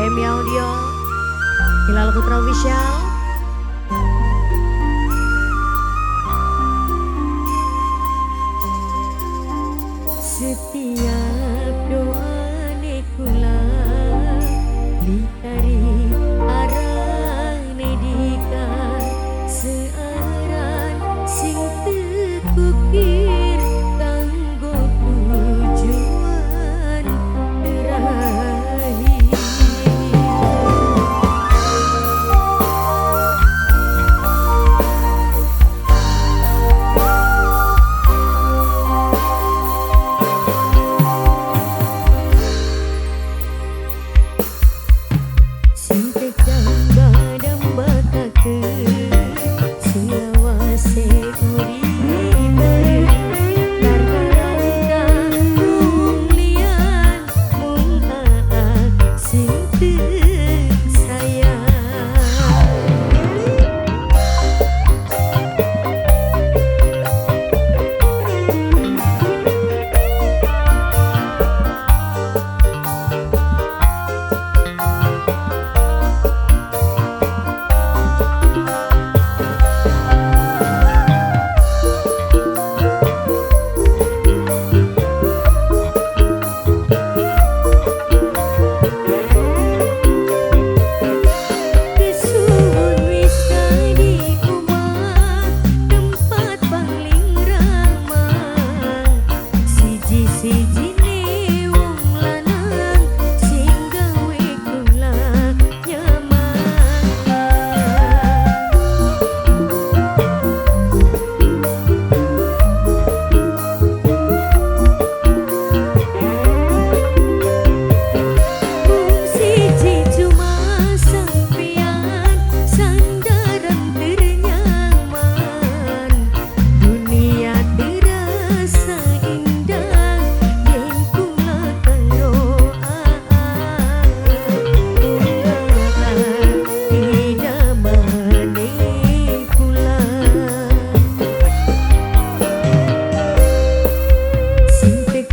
Emi Audio, Hilal Putra Official. Setiap doa nekula litari arah nedika searan sing tekukir kanggo tujuan terakhir.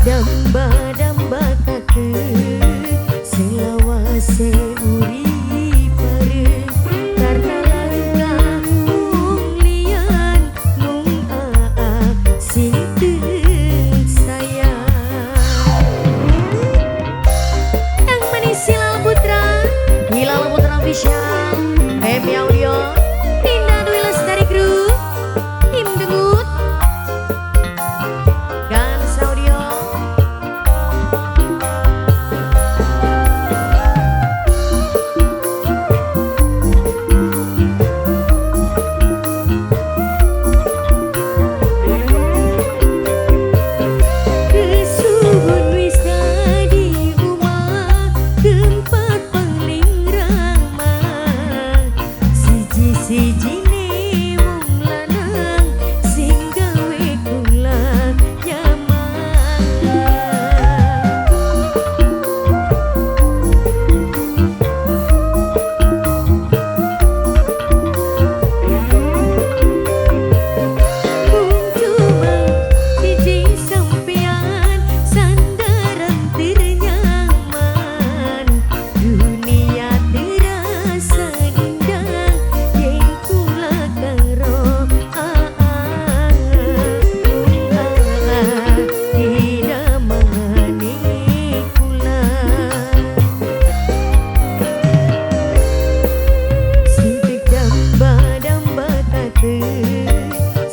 Damba-damba kake selawase uri pare karena langkah mung lian mung sing sayang. Yang manis Hilal Putra Official, Emi Audio, Dinda Dwi Lestari Group, Tim Dengut, Gans Audio.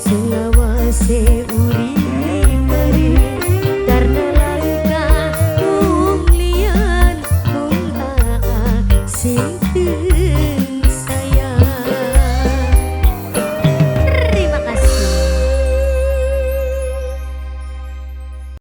Selawase uri pare karena langkah mung lian mung sing